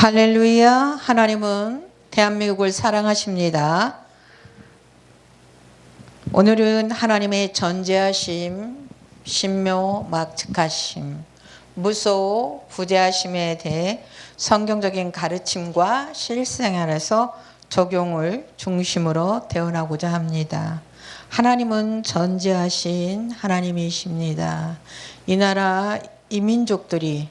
할렐루야. 하나님은 대한민국을 사랑하십니다. 오늘은 하나님의 전제하심, 신묘, 막측하심, 무소, 부재하심에 대해 성경적인 가르침과 실생활에서 적용을 중심으로 대언하고자 합니다. 하나님은 전제하신 하나님이십니다. 이 나라 이 민족들이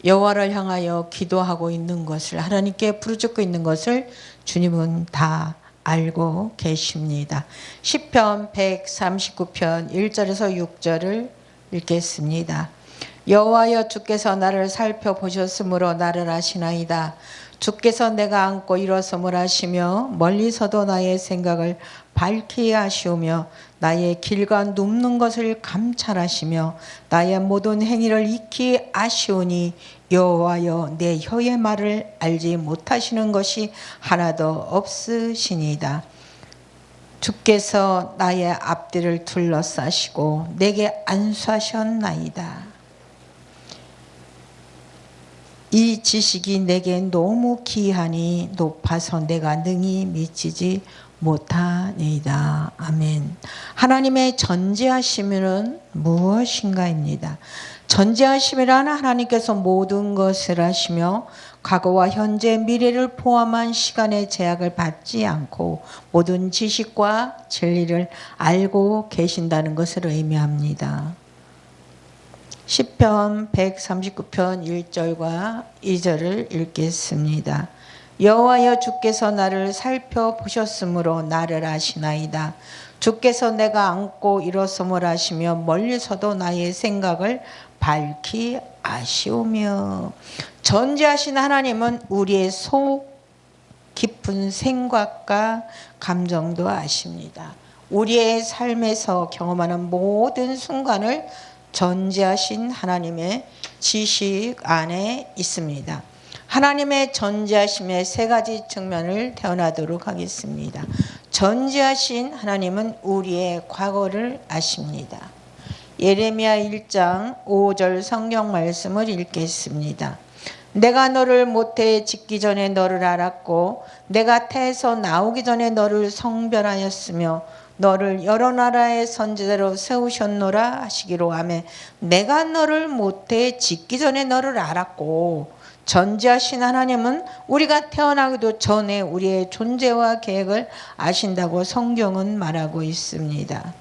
여호와를 향하여 기도하고 있는 것을, 하나님께 부르짖고 있는 것을 주님은 다 알고 계십니다. 시편 139편 1절에서 6절을 읽겠습니다. 여호와여, 주께서 나를 살펴보셨으므로 나를 아시나이다. 주께서 내가 앉고 일어섬을 아시며 멀리서도 나의 생각을 밝히 아시오며 나의 길과 눕는 것을 감찰하시며 나의 모든 행위를 익히 아시오니 여호와여, 내 혀의 말을 알지 못하시는 것이 하나도 없으시니이다. 주께서 나의 앞뒤를 둘러싸시고 내게 안수하셨나이다. 이 지식이 내게 너무 귀하니 높아서 내가 능히 미치지 못하니이다. 아멘. 하나님의 전제하심은 무엇인가입니다. 전제하심이란 하나님께서 모든 것을 하시며 과거와 현재, 미래를 포함한 시간의 제약을 받지 않고 모든 지식과 진리를 알고 계신다는 것을 의미합니다. 시편 139편 1절과 2절을 읽겠습니다. 여호와여, 주께서 나를 살펴보셨으므로 나를 아시나이다. 주께서 내가 앉고 일어섬을 아시며 멀리서도 나의 생각을 밝히 아시오며. 전제하신 하나님은 우리의 속 깊은 생각과 감정도 아십니다. 우리의 삶에서 경험하는 모든 순간을 전제하신 하나님의 지식 안에 있습니다. 하나님의 전제하심의 세 가지 측면을 대언하도록 하겠습니다. 전제하신 하나님은 우리의 과거를 아십니다. 예레미야 1장 5절 성경 말씀을 읽겠습니다. 내가 너를 모태에 짓기 전에 너를 알았고 내가 태에서 나오기 전에 너를 성별하였으며 너를 여러 나라의 선지자로 세우셨노라 하시기로 하며, 내가 너를 모태에 짓기 전에 너를 알았고. 전제하신 하나님은 우리가 태어나기도 전에 우리의 존재와 계획을 아신다고 성경은 말하고 있습니다.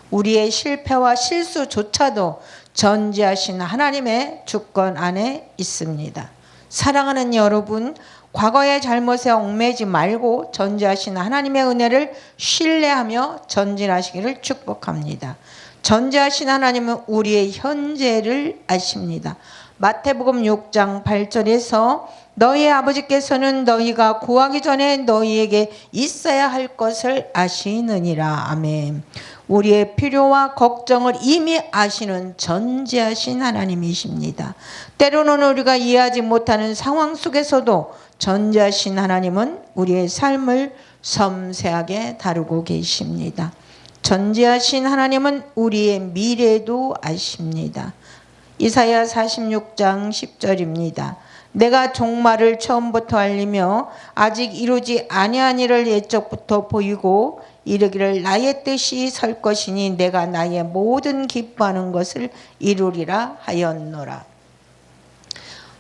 우리의 실패와 실수조차도 전제하신 하나님의 주권 안에 있습니다. 사랑하는 여러분, 과거의 잘못에 얽매이지 말고 전제하신 하나님의 은혜를 신뢰하며 전진하시기를 축복합니다. 전제하신 하나님은 우리의 현재를 아십니다. 마태복음 6장 8절에서 너희 아버지께서는 너희가 구하기 전에 너희에게 있어야 할 것을 아시느니라. 아멘. 우리의 필요와 걱정을 이미 아시는 전제하신 하나님이십니다. 때로는 우리가 이해하지 못하는 상황 속에서도 전제하신 하나님은 우리의 삶을 섬세하게 다루고 계십니다. 전제하신 하나님은 우리의 미래도 아십니다. 이사야 46장 10절입니다. 내가 종말을 처음부터 알리며 아직 이루지 아니한 일을 옛적부터 보이고 이르기를 나의 뜻이 설 것이니 내가 나의 모든 기뻐하는 것을 이루리라 하였노라.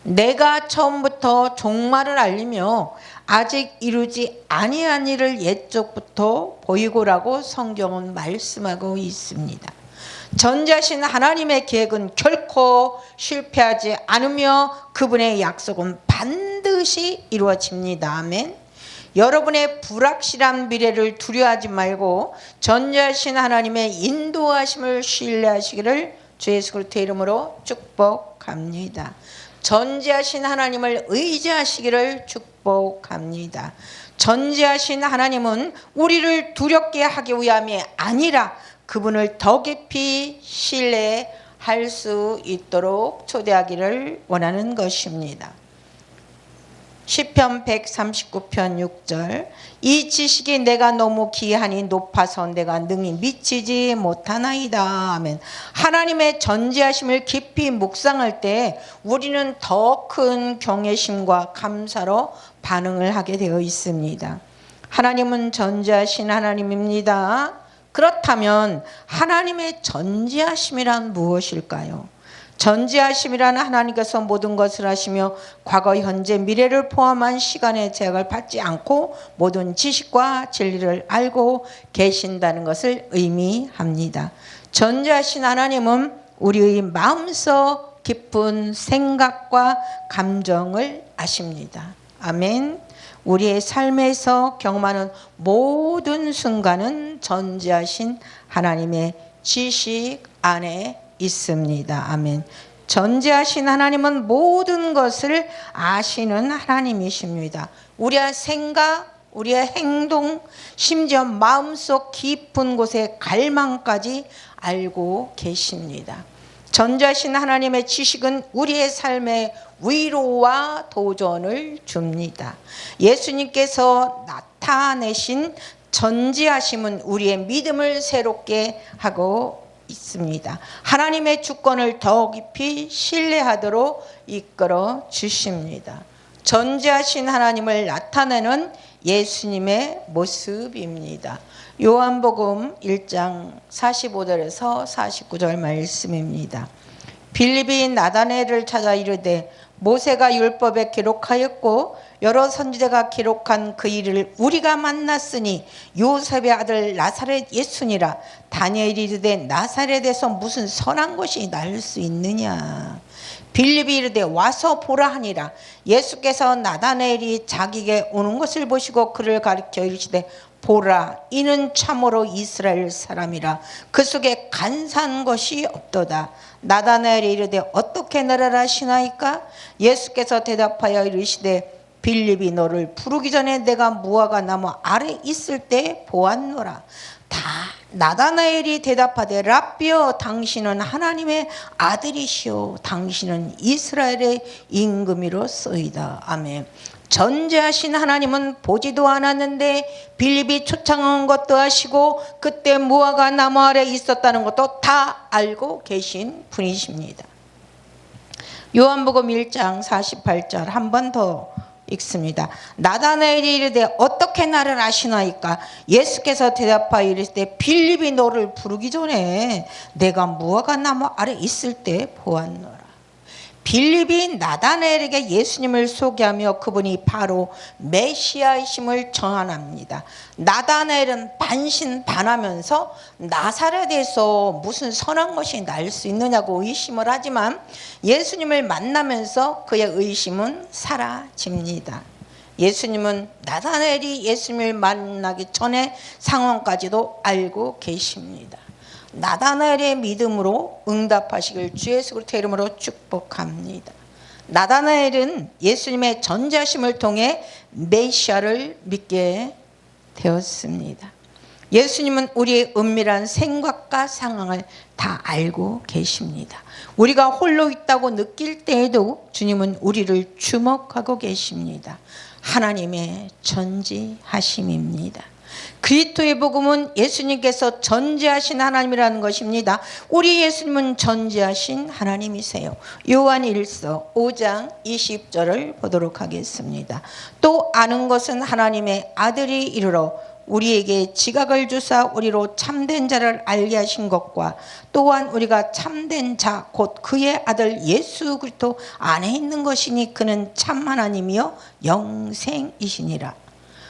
내가 처음부터 종말을 알리며 아직 이루지 아니한 일을 옛적부터 보이고라고 성경은 말씀하고 있습니다. 전제하신 하나님의 계획은 결코 실패하지 않으며 그분의 약속은 반드시 이루어집니다. 아멘. 여러분의 불확실한 미래를 두려워하지 말고 전제하신 하나님의 인도하심을 신뢰하시기를 주 예수 그리스도의 이름으로 축복합니다. 전제하신 하나님을 의지하시기를 축복합니다. 전제하신 하나님은 우리를 두렵게 하기 위함이 아니라 그분을 더 깊이 신뢰할 수 있도록 초대하기를 원하는 것입니다. 시편 139편 6절 이 지식이 내가 너무 귀하니 높아서 내가 능히 미치지 못하나이다. 아멘. 하나님의 전지하심을 깊이 묵상할 때 우리는 더 큰 경외심과 감사로 반응을 하게 되어 있습니다. 하나님은 전지하신 하나님입니다. 그렇다면 하나님의 전지하심이란 무엇일까요? 전지하심이라는 하나님께서 모든 것을 하시며 과거, 현재, 미래를 포함한 시간의 제약을 받지 않고 모든 지식과 진리를 알고 계신다는 것을 의미합니다. 전지하신 하나님은 우리의 마음속 깊은 생각과 감정을 아십니다. 아멘. 우리의 삶에서 경험하는 모든 순간은 전지하신 하나님의 지식 안에 있습니다. 아멘. 전지하신 하나님은 모든 것을 아시는 하나님이십니다. 우리의 생각, 우리의 행동, 심지어 마음속 깊은 곳의 갈망까지 알고 계십니다. 전지하신 하나님의 지식은 우리의 삶에 위로와 도전을 줍니다. 예수님께서 나타내신 전지하심은 우리의 믿음을 새롭게 하고 있습니다. 하나님의 주권을 더 깊이 신뢰하도록 이끌어 주십니다. 전지하신 하나님을 나타내는 예수님의 모습입니다. 요한복음 1장 45절에서 49절 말씀입니다. 빌립이 나다나엘을 찾아 이르되 모세가 율법에 기록하였고 여러 선지자가 기록한 그 일을 우리가 만났으니 요셉의 아들 나사렛 예수니라. 다니엘이 이르되 나사렛에서 무슨 선한 것이 날 수 있느냐. 빌립이 이르되 와서 보라 하니라. 예수께서 나다나엘이 자기에게 오는 것을 보시고 그를 가리켜 이르시되 보라, 이는 참으로 이스라엘 사람이라. 그 속에 간사한 것이 없도다. 나다나엘이 이르되 어떻게 나를 아시나이까? 예수께서 대답하여 이르시되 빌립이 너를 부르기 전에 내가 무화과 나무 아래 있을 때 보았노라. 나다나엘이 대답하되 랍비여, 당신은 하나님의 아들이시오. 당신은 이스라엘의 임금이로소이다. 아멘. 전지하신 하나님은 보지도 않았는데 빌립이 초청한 것도 아시고 그때 무화과 나무 아래 있었다는 것도 다 알고 계신 분이십니다. 요한복음 1장 48절 한 번 더 읽습니다. 나다나엘이 이르되 어떻게 나를 아시나이까? 예수께서 대답하여 이르시되 빌립이 너를 부르기 전에 내가 무화과 나무 아래 있을 때 보았노라. 빌립이 나다나엘에게 예수님을 소개하며 그분이 바로 메시아이심을 전합니다. 나다나엘은 반신반하면서 나사렛에서 무슨 선한 것이 날 수 있느냐고 의심을 하지만 예수님을 만나면서 그의 의심은 사라집니다. 예수님은 나다나엘이 예수님을 만나기 전에 상황까지도 알고 계십니다. 나다나엘의 믿음으로 응답하시길 주 예수 그리스도의 이름으로 축복합니다. 나다나엘은 예수님의 전지하심을 통해 메시아를 믿게 되었습니다. 예수님은 우리의 은밀한 생각과 상황을 다 알고 계십니다. 우리가 홀로 있다고 느낄 때에도 주님은 우리를 주목하고 계십니다. 하나님의 전지하심입니다. 그리스도의 복음은 예수님께서 전지하신 하나님이라는 것입니다. 우리 예수님은 전지하신 하나님이세요. 요한일서 5장 20절을 보도록 하겠습니다. 또 아는 것은 하나님의 아들이 이르러 우리에게 지각을 주사 우리로 참된 자를 알게 하신 것과 또한 우리가 참된 자 곧 그의 아들 예수 그리스도 안에 있는 것이니 그는 참 하나님이요 영생이시니라.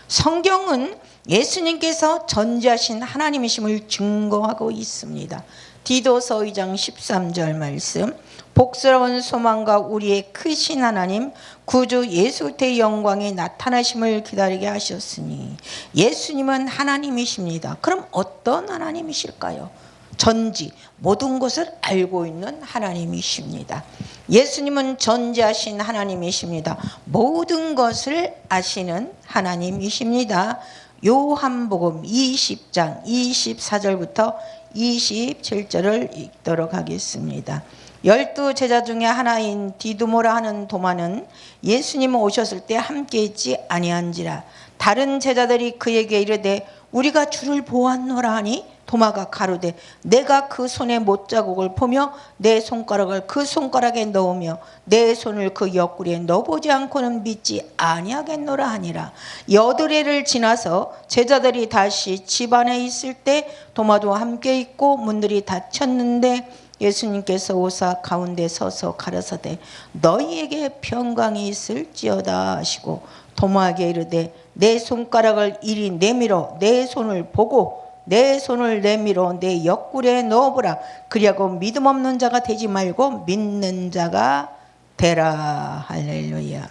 성경은 예수님께서 전지하신 하나님이심을 증거하고 있습니다. 디도서 2장 13절 말씀. 복스러운 소망과 우리의 크신 하나님 구주 예수 그리스도의 영광이 나타나심을 기다리게 하셨으니. 예수님은 하나님이십니다. 그럼 어떤 하나님이실까요? 전지 모든 것을 알고 있는 하나님이십니다. 예수님은 전지하신 하나님이십니다. 모든 것을 아시는 하나님이십니다. 요한복음 20장 24절부터 27절을 읽도록 하겠습니다. 12 제자 중에 하나인 디두모라 하는 도마는 예수님 오셨을 때 함께 있지 아니한지라. 다른 제자들이 그에게 이르되 우리가 주를 보았노라 하니 도마가 가로되 내가 그 손의 못자국을 보며 내 손가락을 그 손가락에 넣으며 내 손을 그 옆구리에 넣어보지 않고는 믿지 아니하겠노라 하니라. 8일을 지나서 제자들이 다시 집 안에 있을 때 도마도 함께 있고 문들이 닫혔는데 예수님께서 오사 가운데 서서 가라사대 너희에게 평강이 있을지어다 하시고 도마에게 이르되 내 손가락을 이리 내밀어 내 손을 보고 내 손을 내밀어 내 옆구리에 넣어보라. 그리하고 믿음 없는 자가 되지 말고 믿는 자가 되라. 할렐루야.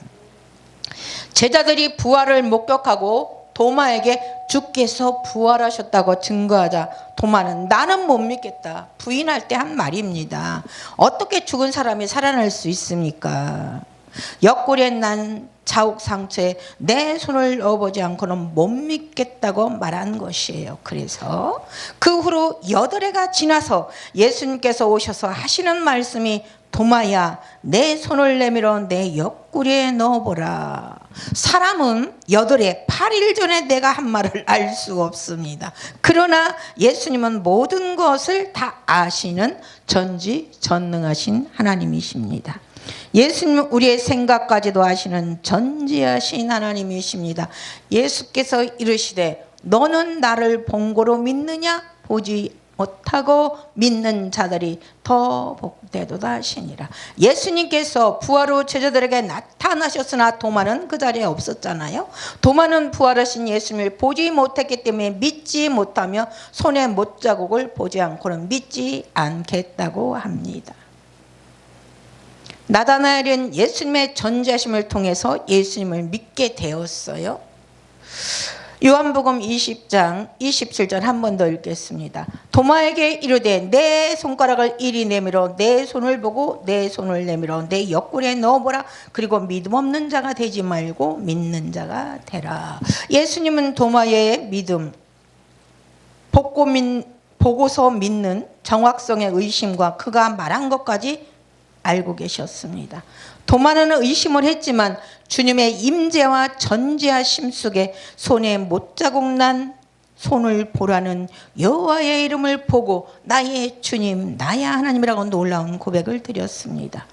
제자들이 부활을 목격하고 도마에게 주께서 부활하셨다고 증거하자 도마는 나는 못 믿겠다 부인할 때 한 말입니다. 어떻게 죽은 사람이 살아날 수 있습니까? 옆구리에 난 자욱 상처에 내 손을 넣어보지 않고는 못 믿겠다고 말한 것이에요. 그래서 그 후로 8해가 지나서 예수님께서 오셔서 하시는 말씀이 도마야 내 손을 내밀어 내 옆구리에 넣어보라. 사람은 8해 8일 전에 내가 한 말을 알 수 없습니다. 그러나 예수님은 모든 것을 다 아시는 전지전능하신 하나님이십니다. 예수님은 우리의 생각까지도 아시는 전지하신 하나님이십니다. 예수께서 이르시되 너는 나를 본고로 믿느냐? 보지 못하고 믿는 자들이 더 복되도다 하시니라. 예수님께서 부활 후 제자들에게 나타나셨으나 도마는 그 자리에 없었잖아요. 도마는 부활하신 예수님을 보지 못했기 때문에 믿지 못하며 손의 못자국을 보지 않고는 믿지 않겠다고 합니다. 나다나엘은 예수님의 전지하심을 통해서 예수님을 믿게 되었어요. 요한복음 20장 27절 한 번 더 읽겠습니다. 도마에게 이르되 내 손가락을 이리 내밀어 내 손을 보고 내 손을 내밀어 내 옆구리에 넣어보라. 그리고 믿음 없는 자가 되지 말고 믿는 자가 되라. 예수님은 도마의 믿음, 보고서 믿는 정확성의 의심과 그가 말한 것까지 알고 계셨습니다. 도마는 의심을 했지만 주님의 임재와 전지하심 속에 손에 못자국 난 손을 보라는 여호와의 이름을 보고 나의 주님 나의 하나님이라고 놀라운 고백을 드렸습니다.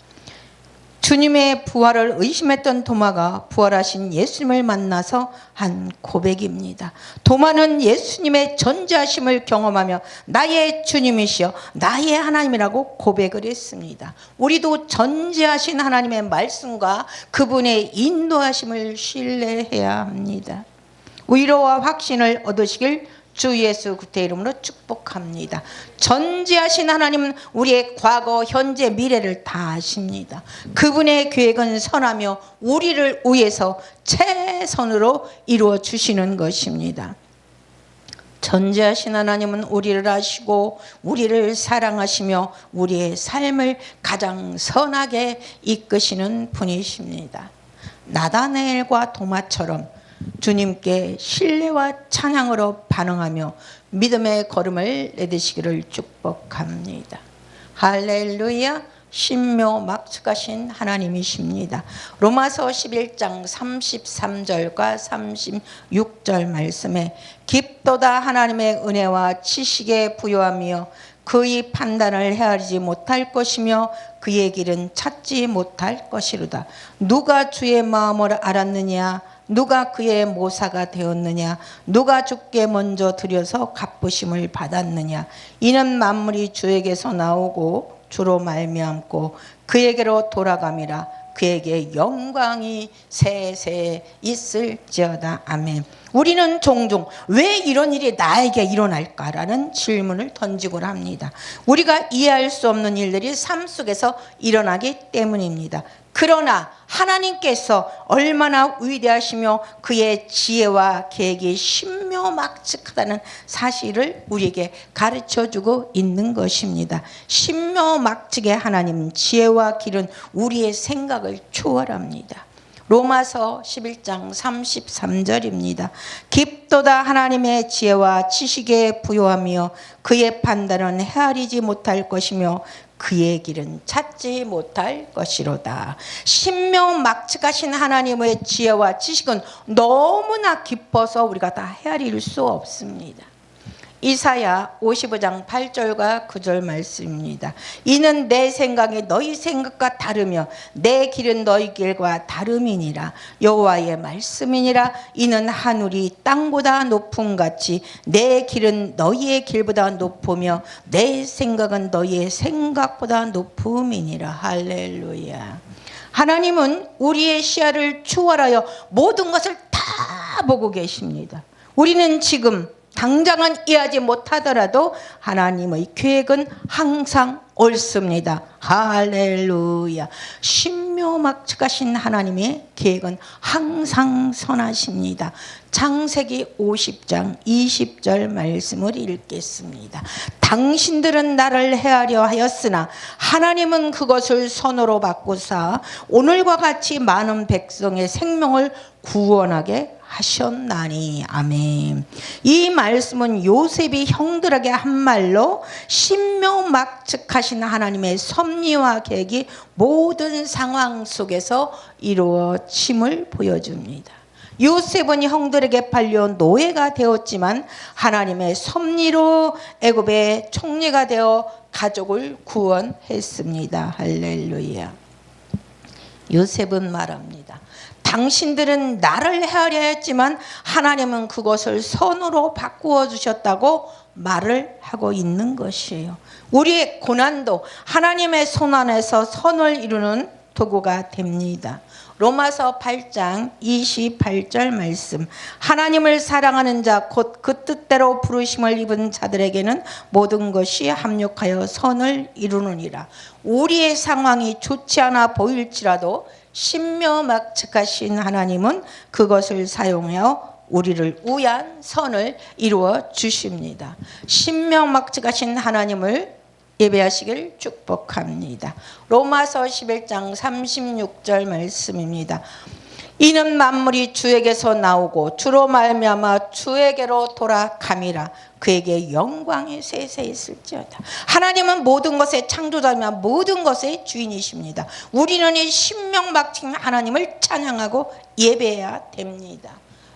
주님의 부활을 의심했던 도마가 부활하신 예수님을 만나서 한 고백입니다. 도마는 예수님의 전지하심을 경험하며 나의 주님이시여 나의 하나님이라고 고백을 했습니다. 우리도 전지하신 하나님의 말씀과 그분의 인도하심을 신뢰해야 합니다. 위로와 확신을 얻으시길 주 예수 그리스도의 이름으로 축복합니다. 전지하신 하나님은 우리의 과거, 현재, 미래를 다 아십니다. 그분의 계획은 선하며 우리를 위해서 최선으로 이루어 주시는 것입니다. 전지하신 하나님은 우리를 아시고 우리를 사랑하시며 우리의 삶을 가장 선하게 이끄시는 분이십니다. 나다나엘과 도마처럼 주님께 신뢰와 찬양으로 반응하며 믿음의 걸음을 내디시기를 축복합니다. 할렐루야. 신묘막측하신 하나님이십니다. 로마서 11장 33절과 36절 말씀에 깊도다 하나님의 은혜와 지식에 부요하며 그의 판단을 헤아리지 못할 것이며 그의 길은 찾지 못할 것이로다. 누가 주의 마음을 알았느냐? 누가 그의 모사가 되었느냐? 누가 주께 먼저 드려서 갚으심을 받았느냐? 이는 만물이 주에게서 나오고 주로 말미암고 그에게로 돌아감이라. 그에게 영광이 세세 있을지어다. 아멘. 우리는 종종 왜 이런 일이 나에게 일어날까라는 질문을 던지곤 합니다. 우리가 이해할 수 없는 일들이 삶 속에서 일어나기 때문입니다. 그러나 하나님께서 얼마나 위대하시며 그의 지혜와 계획이 신묘막측하다는 사실을 우리에게 가르쳐주고 있는 것입니다. 신묘막측의 하나님 지혜와 길은 우리의 생각을 초월합니다. 로마서 11장 33절입니다. 깊도다 하나님의 지혜와 지식에 부요하며 그의 판단은 헤아리지 못할 것이며 그의 길은 찾지 못할 것이로다. 신명막측하신 하나님의 지혜와 지식은 너무나 깊어서 우리가 다 헤아릴 수 없습니다. 이사야 55장 8절과 9절 말씀입니다. 이는 내 생각이 너희 생각과 다르며 내 길은 너희 길과 다름이니라. 여호와의 말씀이니라. 이는 하늘이 땅보다 높음같이 내 길은 너희의 길보다 높으며 내 생각은 너희의 생각보다 높음이니라. 할렐루야. 하나님은 우리의 시야를 초월하여 모든 것을 다 보고 계십니다. 우리는 지금 당장은 이해하지 못하더라도 하나님의 계획은 항상 옳습니다. 할렐루야. 신묘막측하신 하나님의 계획은 항상 선하십니다. 창세기 50장 20절 말씀을 읽겠습니다. 당신들은 나를 헤아려 하였으나 하나님은 그것을 선으로 바꾸사 오늘과 같이 많은 백성의 생명을 구원하게 하셨나니. 아멘. 이 말씀은 요셉이 형들에게 한 말로 신묘막측하신 하나님의 섭리와 계획이 모든 상황 속에서 이루어짐을 보여줍니다. 요셉은 형들에게 팔려 노예가 되었지만 하나님의 섭리로 애굽의 총리가 되어 가족을 구원했습니다. 할렐루야. 요셉은 말합니다. 당신들은 나를 헤아려 했지만 하나님은 그것을 선으로 바꾸어 주셨다고 말을 하고 있는 것이에요. 우리의 고난도 하나님의 손 안에서 선을 이루는 도구가 됩니다. 로마서 8장 28절 말씀. 하나님을 사랑하는 자 곧 그 뜻대로 부르심을 입은 자들에게는 모든 것이 합력하여 선을 이루느니라. 우리의 상황이 좋지 않아 보일지라도 신묘막측하신 하나님은 그것을 사용하여 우리를 위한 선을 이루어 주십니다. 신묘막측하신 하나님을 예배하시길 축복합니다. 로마서 11장 36절 말씀입니다. 이는 만물이 주에게서 나오고 주로 말미암아 주에게로 돌아감이라. 그에게 영광이 세세했을지어다. 하나님은 모든 것의 창조자이며 모든 것의 주인이십니다. 우리는 이 신명막측 하나님을 찬양하고 예배해야 됩니다.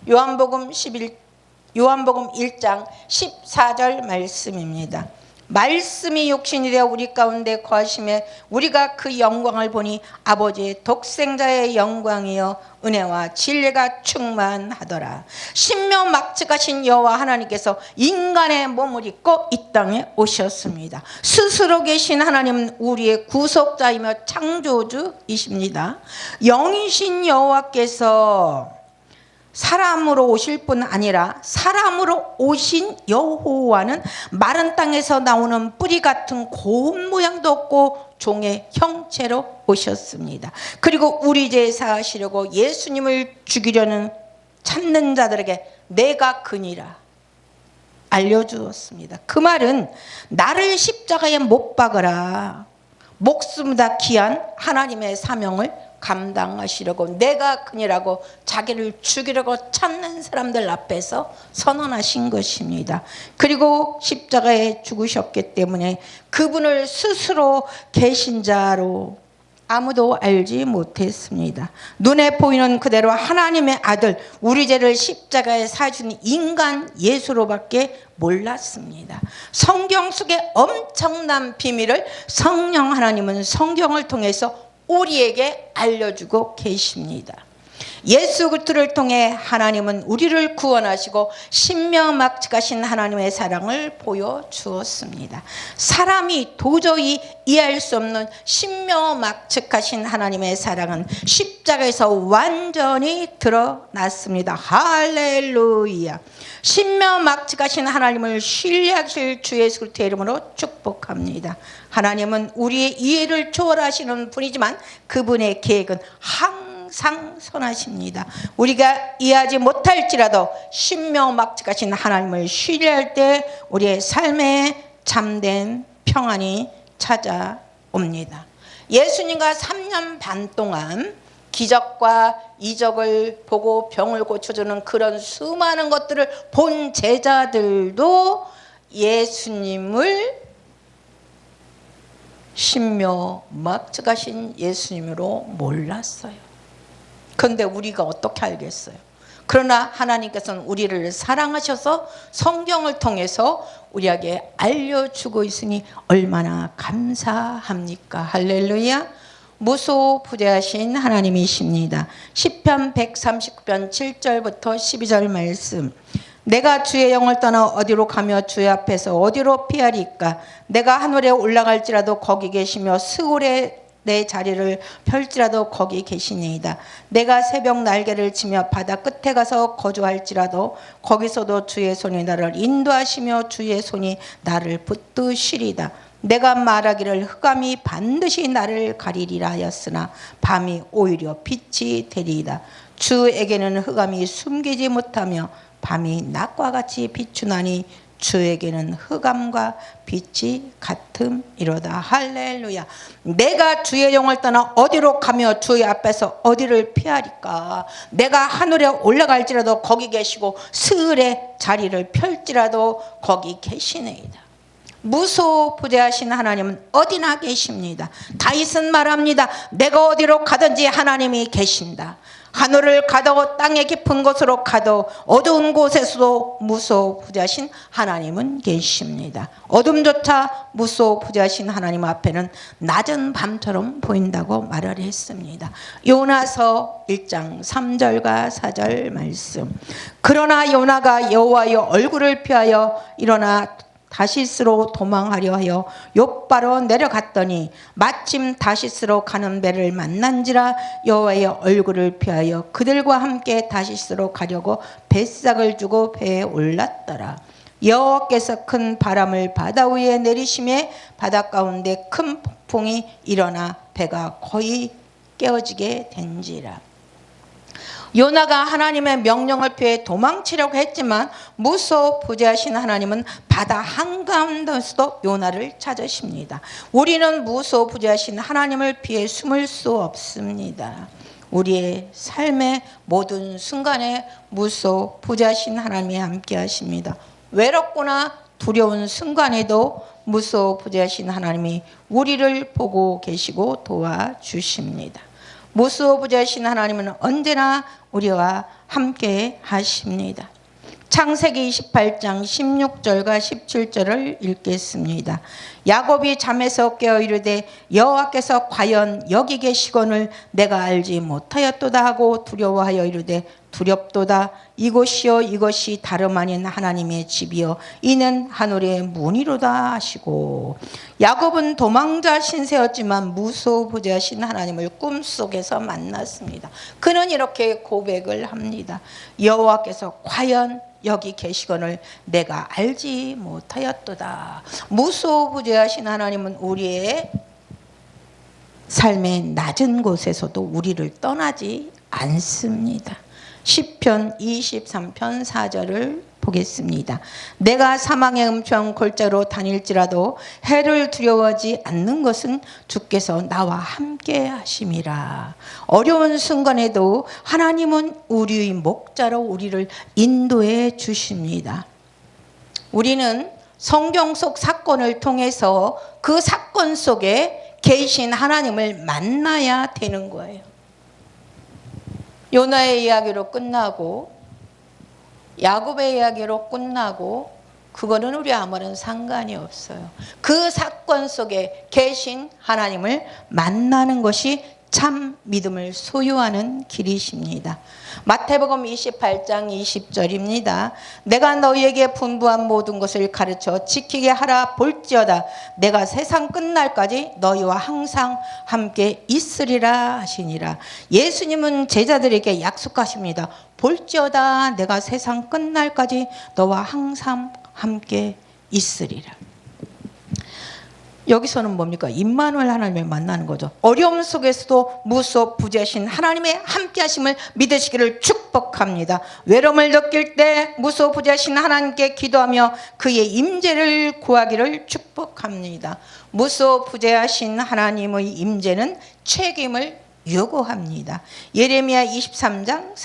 요한복음 1장 14절 말씀입니다. 말씀이 육신이 되어 우리 가운데 거하심에 우리가 그 영광을 보니 아버지의 독생자의 영광이여 은혜와 진리가 충만하더라. 신묘막측하신 여호와 하나님께서 인간의 몸을 입고 이 땅에 오셨습니다. 스스로 계신 하나님은 우리의 구속자이며 창조주이십니다. 영이신 여호와께서 사람으로 오실 뿐 아니라 사람으로 오신 여호와는 마른 땅에서 나오는 뿌리 같은 고운 모양도 없고 종의 형체로 오셨습니다. 그리고 우리 죄 사하시려고 예수님을 죽이려는 찾는 자들에게 내가 그니라 알려주었습니다. 그 말은 나를 십자가에 못 박으라. 목숨보다 귀한 하나님의 사명을 감당하시려고 내가 그니라고 자기를 죽이려고 찾는 사람들 앞에서 선언하신 것입니다. 그리고 십자가에 죽으셨기 때문에 그분을 스스로 계신 자로 아무도 알지 못했습니다. 눈에 보이는 그대로 하나님의 아들, 우리 죄를 십자가에 사주는 인간 예수로밖에 몰랐습니다. 성경 속의 엄청난 비밀을 성령 하나님은 성경을 통해서 우리에게 알려주고 계십니다. 예수 그리스도를 통해 하나님은 우리를 구원하시고 신묘막측하신 하나님의 사랑을 보여주었습니다. 사람이 도저히 이해할 수 없는 신묘막측하신 하나님의 사랑은 십자가에서 완전히 드러났습니다. 할렐루야. 신묘막측하신 하나님을 신뢰하실 주 예수 그리스도의 이름으로 축복합니다. 하나님은 우리의 이해를 초월하시는 분이지만 그분의 계획은 항상 선하십니다. 우리가 이해하지 못할지라도 신묘막측하신 하나님을 신뢰할 때 우리의 삶에 참된 평안이 찾아옵니다. 예수님과 3년 반 동안 기적과 이적을 보고 병을 고쳐주는 그런 수많은 것들을 본 제자들도 예수님을 신묘 막측하신 예수님으로 몰랐어요. 그런데 우리가 어떻게 알겠어요? 그러나 하나님께서는 우리를 사랑하셔서 성경을 통해서 우리에게 알려주고 있으니 얼마나 감사합니까? 할렐루야. 무소부재하신 하나님이십니다. 시편 139편 7절부터 12절 말씀. 내가 주의 영을 떠나 어디로 가며 주의 앞에서 어디로 피하리까? 내가 하늘에 올라갈지라도 거기 계시며 스올에 내 자리를 펼지라도 거기 계시니이다. 내가 새벽 날개를 치며 바다 끝에 가서 거주할지라도 거기서도 주의 손이 나를 인도하시며 주의 손이 나를 붙드시리다. 내가 말하기를 흑암이 반드시 나를 가리리라 하였으나 밤이 오히려 빛이 되리이다. 주에게는 흑암이 숨기지 못하며 밤이 낮과 같이 비추나니 주에게는 흑암과 빛이 같음이로다. 할렐루야. 내가 주의 영을 떠나 어디로 가며 주의 앞에서 어디를 피하리까? 내가 하늘에 올라갈지라도 거기 계시고 스을에 자리를 펼지라도 거기 계시네이다. 무소부재하신 하나님은 어디나 계십니다. 다윗은 말합니다. 내가 어디로 가든지 하나님이 계신다. 하늘을 가도 땅의 깊은 곳으로 가도 어두운 곳에서도 무소부재하신 하나님은 계십니다. 어둠조차 무소부재하신 하나님 앞에는 낮은 밤처럼 보인다고 말을 했습니다. 요나서 1장 3절과 4절 말씀. 그러나 요나가 여호와의 얼굴을 피하여 일어나 다시스로 도망하려 하여 욥바로 내려갔더니 마침 다시스로 가는 배를 만난지라 여호와의 얼굴을 피하여 그들과 함께 다시스로 가려고 뱃삭을 주고 배에 올랐더라. 여호와께서 큰 바람을 바다 위에 내리심에 바다 가운데 큰 폭풍이 일어나 배가 거의 깨어지게 된지라. 요나가 하나님의 명령을 피해 도망치려고 했지만 무소부재하신 하나님은 바다 한가운데서도 요나를 찾으십니다. 우리는 무소부재하신 하나님을 피해 숨을 수 없습니다. 우리의 삶의 모든 순간에 무소부재하신 하나님이 함께 하십니다. 외롭거나 두려운 순간에도 무소부재하신 하나님이 우리를 보고 계시고 도와주십니다. 무소부재하신 하나님은 언제나 우리와 함께 하십니다. 창세기 28장 16절과 17절을 읽겠습니다. 야곱이 잠에서 깨어 이르되 여호와께서 과연 여기 계시거늘 내가 알지 못하였도다 하고 두려워하여 이르되 두렵도다. 이곳이요 이것이 다름 아닌 하나님의 집이요 이는 하늘의 문이로다 하시고. 야곱은 도망자 신세였지만 무소부재하신 하나님을 꿈속에서 만났습니다. 그는 이렇게 고백을 합니다. 여호와께서 과연 여기 계시거늘 내가 알지 못하였도다. 무소부재하신 하나님은 우리의 삶의 낮은 곳에서도 우리를 떠나지 않습니다. 시편 23편 4절을 보겠습니다. 내가 사망의 음초한 골짜기로 다닐지라도 해를 두려워하지 않는 것은 주께서 나와 함께 하심이라. 어려운 순간에도 하나님은 우리의 목자로 우리를 인도해 주십니다. 우리는 성경 속 사건을 통해서 그 사건 속에 계신 하나님을 만나야 되는 거예요. 요나의 이야기로 끝나고 야곱의 이야기로 끝나고 그거는 우리 아무런 상관이 없어요. 그 사건 속에 계신 하나님을 만나는 것이 참 믿음을 소유하는 길이십니다. 마태복음 28장 20절입니다. 내가 너희에게 분부한 모든 것을 가르쳐 지키게 하라. 볼지어다 내가 세상 끝날까지 너희와 항상 함께 있으리라 하시니라. 예수님은 제자들에게 약속하십니다. 볼지어다 내가 세상 끝날까지 너와 항상 함께 있으리라. 여기서는 뭡니까? 임마누엘 하나님을 만나는 거죠. 어려움 속에서도 무소부재하신 하나님의 함께하심을 믿으시기를 축복합니다. 외로움을 느낄 때 무소부재하신 하나님께 기도하며 그의 임재를 구하기를 축복합니다. 무소부재하신 하나님의 임재는 책임을 요구합니다. 예레미야 23장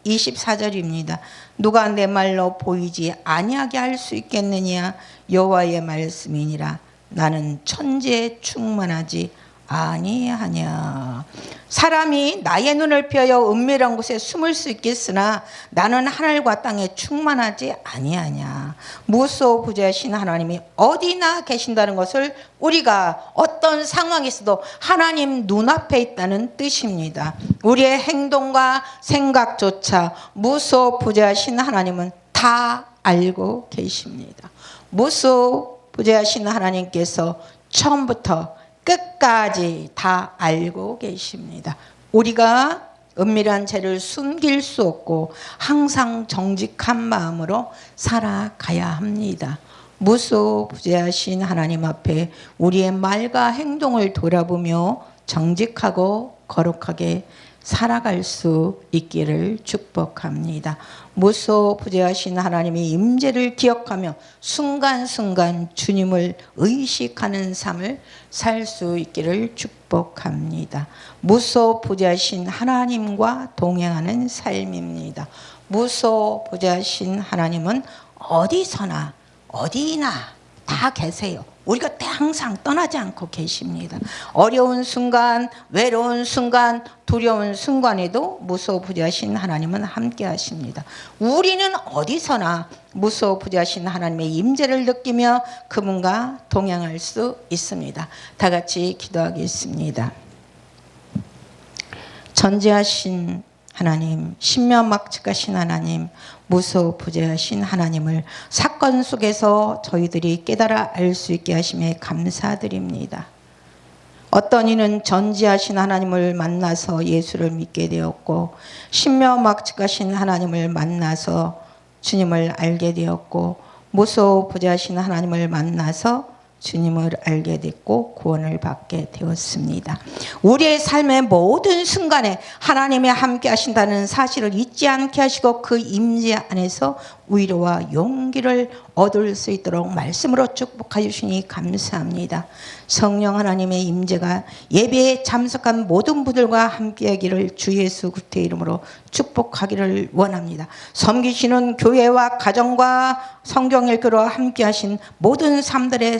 24절입니다. 누가 내 말로 보이지 아니하게 할 수 있겠느냐? 여호와의 말씀이니라. 나는 천지에 충만하지 아니하냐. 사람이 나의 눈을 피하여 은밀한 곳에 숨을 수 있겠으나 나는 하늘과 땅에 충만하지 아니하냐. 무소부재하신 하나님이 어디나 계신다는 것을 우리가 어떤 상황에서도 하나님 눈앞에 있다는 뜻입니다. 우리의 행동과 생각조차 무소부재하신 하나님은 다 알고 계십니다. 무소부재하신 하나님께서 처음부터 끝까지 다 알고 계십니다. 우리가 은밀한 죄를 숨길 수 없고 항상 정직한 마음으로 살아가야 합니다. 무소부재하신 하나님 앞에 우리의 말과 행동을 돌아보며 정직하고 거룩하게 살아갈 수 있기를 축복합니다. 무소부재하신 하나님의 임재를 기억하며 순간순간 주님을 의식하는 삶을 살 수 있기를 축복합니다. 무소부재하신 하나님과 동행하는 삶입니다. 무소부재하신 하나님은 어디서나 어디나 다 계세요. 우리가 항상 떠나지 않고 계십니다. 어려운 순간, 외로운 순간, 두려운 순간에도 무소부재하신 하나님은 함께 하십니다. 우리는 어디서나 무소부재하신 하나님의 임재를 느끼며 그분과 동행할 수 있습니다. 다 같이 기도하겠습니다. 전지하신 하나님, 신명막측하신 하나님, 무소부재하신 하나님을 사건 속에서 저희들이 깨달아 알 수 있게 하심에 감사드립니다. 어떤 이는 전지하신 하나님을 만나서 예수를 믿게 되었고, 신명막측하신 하나님을 만나서 주님을 알게 되었고, 무소부재하신 하나님을 만나서 주님을 알게 됐고 구원을 받게 되었습니다. 우리의 삶의 모든 순간에 하나님이 함께 하신다는 사실을 잊지 않게 하시고 그 임재 안에서 위로와 용기를 얻을 수 있도록 말씀으로 축복해 주시니 감사합니다. 성령 하나님의 임재가 예배에 참석한 모든 분들과 함께하기를 주 예수 그리스도의 이름으로 축복하기를 원합니다. 섬기시는 교회와 가정과 성경 읽기로 함께하신 모든 삶들의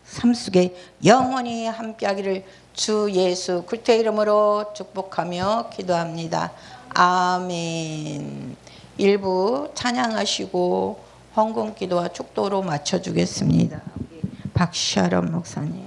삶 속에 영원히 함께하기를 주 예수 그리스도의 이름으로 축복하며 기도합니다. 아멘. 일부 찬양하시고 헌금기도와 축도로 마쳐주겠습니다. 박샤롬 목사님.